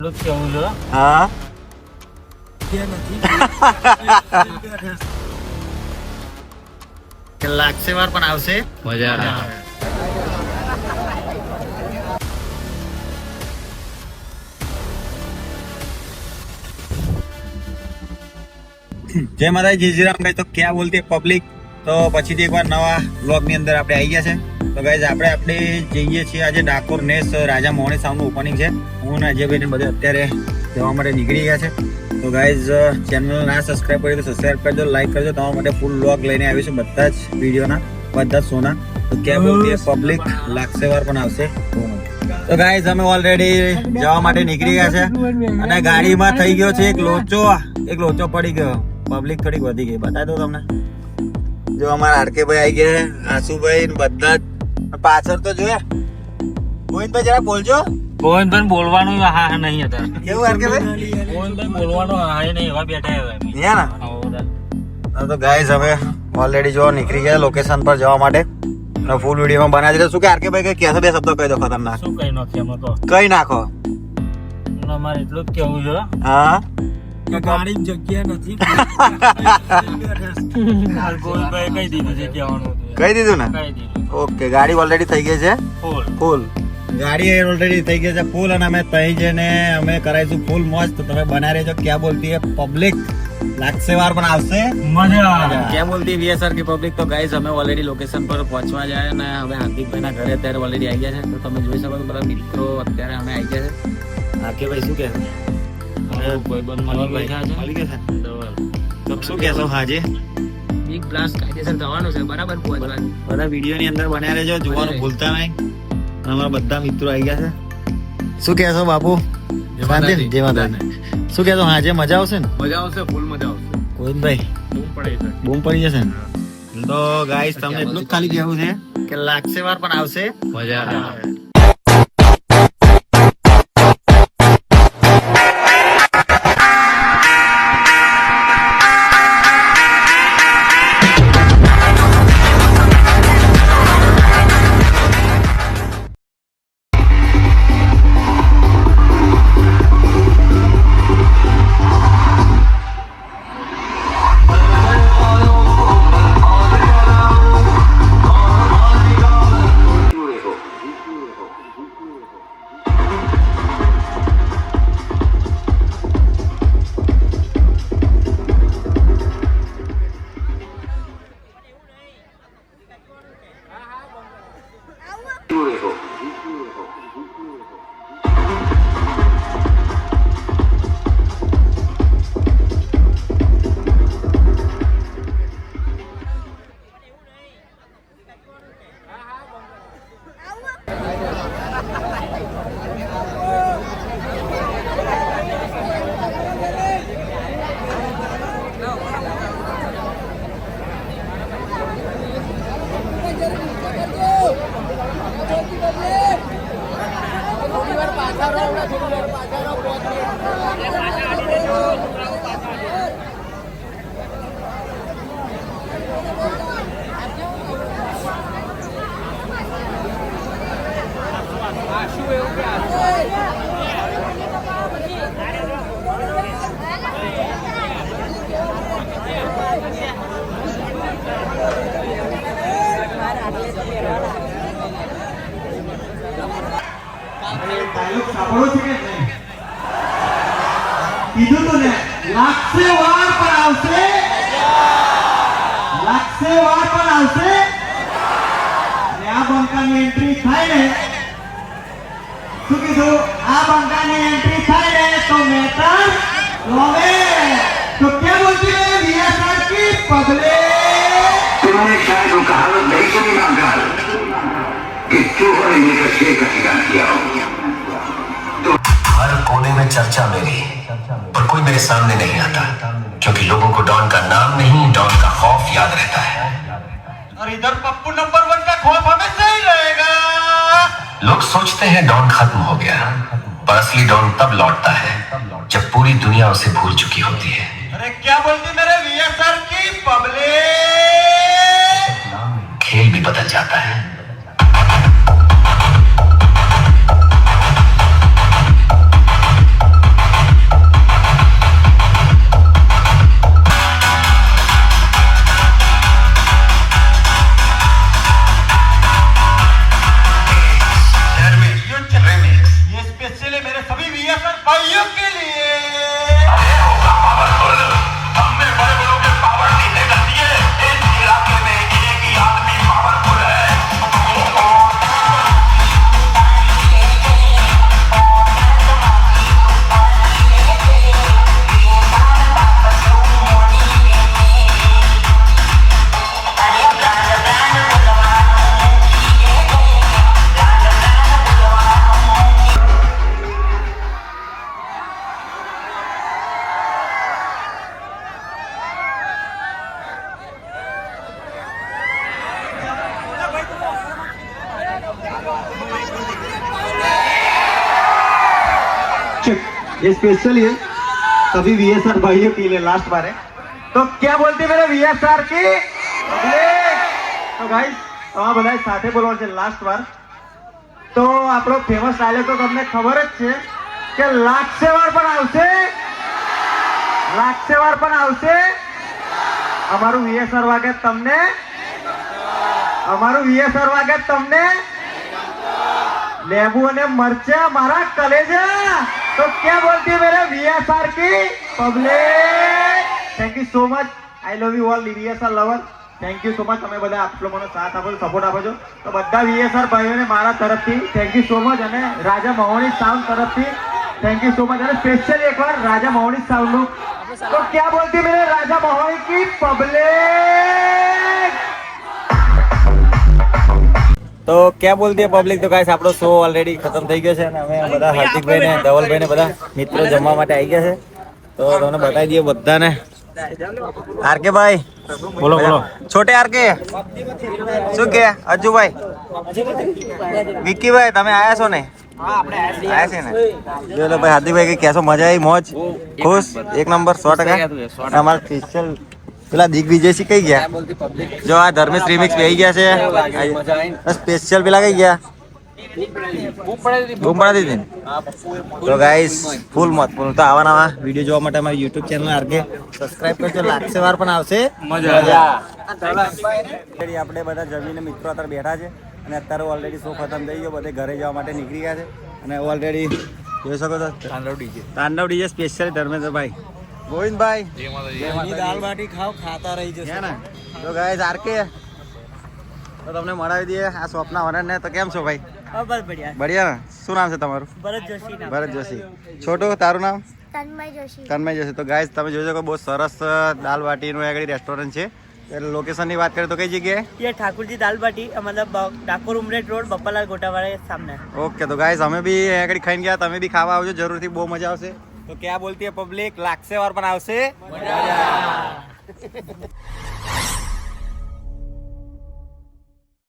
એટલું જ કેવું છે. હા લાગશે વાર પણ આવશે મજા. જય માતા જય શ્રી રામ. તો ક્યાં બોલતી પબ્લિક. તો પછીથી એકવાર નવા બ્લોગ ની અંદર આપણે આવી ગયા છે. તો ગાઈઝ આપણે જઈએ છીએ આજે ડાકોર નેસ રાજા મોહણી સાઉન્ડ નું ઓપનિંગ છે. હું ને અજયભાઈ ને બધા અત્યારે જવા માટે નીકળી ગયા છે. તો ગાઈઝ ચેનલ ના સબસ્ક્રાઇબ કરી તો સબસ્ક્રાઇબ કરજો, લાઈક કરજો. તમારા માટે ફૂલ બ્લોગ લઈને આવીશું બધા જ વિડીયોના, બધા જ શોના. તો ક્યાં બોલતી પબ્લિક લાગશે વાર પણ આવશે. તો ગાઈઝ અમે ઓલરેડી જવા માટે નીકળી ગયા છે અને ગાડીમાં થઈ ગયો છે એક લોચો પડી ગયો. પબ્લિક થોડીક વધી ગઈ. બતાવી દો તમને. જો અમારા આરકેભાઈ આવી ગયા, આશુભાઈ બધા જ પાછળ તો જોયા. ગોવિંદભાઈ જરા બોલજો. ગોવિંદભાઈ બોલવાનું હા નહીં અત્યારે. કેવું આરકેભાઈ? ગોવિંદભાઈ બોલવાનું હા નહીં, એવા બેઠા તો ગાઈઝ અમે ઓલરેડી જો નીકળી ગયા લોકેશન પર જવા માટે. ફૂલ વિડીયોમાં બનાવી દીધો. શું કે આરકેભાઈ કઈ કહેશો? બે શબ્દો કહી દો ખતરનાક. શું કઈ નાખીએ અમે તો? કઈ નાખો. અમારે એટલું જ કેવું છે. હા ગાડી જગ્યા નથી. ગોવિંદભાઈ કહી દીધું છે કહેવાનું. કહી દીધું ને? કહી દીધું. ઓકે, ગાડી ઓલરેડી થઈ ગઈ છે ફૂલ. ગાડી ઓલરેડી થઈ ગઈ છે ફૂલ અને અમે તઈ જઈને અમે કરાઈશું ફૂલ મોજ. તો તમે બના રહેજો. ક્યાં બોલતી હે પબ્લિક લાગશે વાર પણ આવશે મજા. ક્યાં બોલતી વીએસઆર की પબ્લિક. તો ગાઈઝ અમે ઓલરેડી લોકેશન પર પહોંચવા જાય અને હવે હાર્દિકભાઈ ના ઘરે અત્યારે ઓલરેડી આવી ગયા છે. તો તમે જોઈ શકો છો બધા મિત્રો અત્યારે અમે આવી ગયા છે. હાર્દિકભાઈ શું કહે? શું કહેશો? હાજી બિગ બ્લાસ્ટ કાયદેસર જવાનું છે. બરાબર પહોંચવાનું. બધા વિડીયો ની અંદર બન્યા રહેજો, જોવાનું ભૂલતા નહીં. અમારા બધા મિત્રો આવી ગયા છે. શું કહેશો બાપુ? જય માતાજી. શું કહેશો? હાજે મજા આવશે ને? મજા આવશે, ફૂલ મજા આવશે. ગોવિંદભાઈ બૂમ પડી જશે ને? તો ગાઈસ તમને એટલું જ ખાલી કહેવું છે કે લાગશે વાર પણ આવશે મજા. કીધું તું ને લાગશે વાર પણ આવશે. લાગશે વાર પણ આવશે. અને આ બંકાની એન્ટ્રી થાય ને, શું કીધું? આ બંકાની એન્ટ્રી થાય ને તો મેટર લોવે. તો क्या बोलती है वीएसआर की पब्लिक? तुमने शायद वो कहावत नहीं सुनी नागाल कि चूहों ने मिलकर शेर का शिकार किया हो. हर कोने में चर्चा मेरी, पर कोई मेरे सामने नहीं आता क्योंकि लोगों को डॉन का नाम नहीं, डॉन का खौफ याद रहता है. और इधर पप्पू नंबर 1 का खौफ हमेशा ही रहेगा. लोग सोचते हैं डॉन खत्म हो गया, पर असली डॉन तब लौटता है जब पूरी दुनिया उसे भूल चुकी होती है. अरे क्या बोलती मेरे वीएसआर की पब्लिक? खेल भी बदल जाता है. ये स्पेशल है, सभी वीएसआर भाइयों के लिए लास्ट बार है। तो क्या बोलते मेरे वीएसआर की पब्लिक? तो गाइस તમારા બધા સાથે બોલવાનું છે લાસ્ટ વાર. તો આપણો ફેમસ ડાયલોગ તો તમને ખબર જ છે કે લાગશે વાર પણ આવશે, લાગશે વાર પણ આવશે. અમારું વીએસઆર વાગે તમને, અમારું વીએસઆર વાગે તમને લેબુ અને મરચા મારા કલેજા. તો ક્યાં બોલતી મેરે વીએસઆર की public? Thank you so much. I love you all VSR lover. Thank you so much. તમે બધા આટલો મને સાથ આપો છો, સપોર્ટ આપો છો. તો બધા વીએસઆર ભાઈઓને મારા તરફથી થેન્ક યુ સો મચ, અને રાજા મહોણી સાઉન્ડ તરફથી થેન્ક યુ સો મચ. અને સ્પેશિયલ એકવાર રાજા મહોણી સાઉન્ડનું તો ક્યાં બોલતી મેરે રાજા મહોણી की પબ્લિક? તો ક્યાં બોલતી હે પબ્લિક? તો ગાઈસ આપણો શો ઓલરેડી ખતમ થઈ ગયો છે અને અમે બધા હાર્દિકભાઈ ને ધવલભાઈ ને બધા મિત્રો જમવા માટે આવી ગયા છે. તો તમને બતાવી દઈએ બધાને. આરકે ભાઈ બોલો બોલો. છોટે આરકે શું કે? અજુભાઈ, વિક્કીભાઈ તમે આયા છો ને? આયા છે ને? જો ભાઈ હાર્દિકભાઈ કઈ કહેશો? મજા આવી? મોજ? ખુશ? એક નંબર 100%. અમારા સ્પેશિયલ પેલા દિગ્વિજયસિંહ કઈ ગયા? જો આ ધર્મેશ રિમિક્સ બેહી ગયા છે. સ્પેશિયલ પેલા કઈ ગયા? બૂમ પડાવી દીધી. તો ગાઈસ ફૂલ મત ફૂલ. તો આવા નવા વિડીયો જોવા માટે અમારી યુટ્યુબ ચેનલ આરકે સબસ્ક્રાઇબ કરજો. લાગશે વાર પણ આવશે મજા. આપણે બધા જમીને મિત્રો અત્યારે બેઠા છે અને અત્યારે ઓલરેડી શો ખતમ થઈ ગયો. બધે ઘરે જવા માટે નીકળી ગયા છે અને ઓલરેડી જોઈ શકો છો તાંડવ ડીજે સ્પેશિયલ ધર્મેન્દ્રભાઈ, ગોવિંદભાઈ એની દાલ બાટી ખાવ ખાતા રહી જશે ને. તો ગાઈસ આરકે તો તમને મળાવી દઈએ આ શોપના ઓનરને. તો કેમ છો ભાઈ? બસ બઢિયા. બઢિયા ને? શું નામ છે તમારું? ભરત જોશી નામ. ભરત જોશી. છોટું તારું નામ? તન્મય જોશી. તન્મય જોશી. તો ગાઈસ તમે જોઈ શકો બહુ સરસ દાલ બાટીનું આગળ રેસ્ટોરન્ટ છે. એટલે લોકેશનની વાત કરીએ તો કઈ જગ્યાએ? ये ठाकुर जी दाल बाटी मतलब डाकोर उमरेट रोड बप्पालाल गोटावाड़ा के सामने. ઓકે. તો ગાઈસ અમે બી આગળ ખાઈને ગયા, તમે બી ખાવા આવજો જરૂરથી, બહુ મજા આવશે. તો ક્યાં બોલતી હે પબ્લિક? લાગશે વાર પણ આવશે મજા.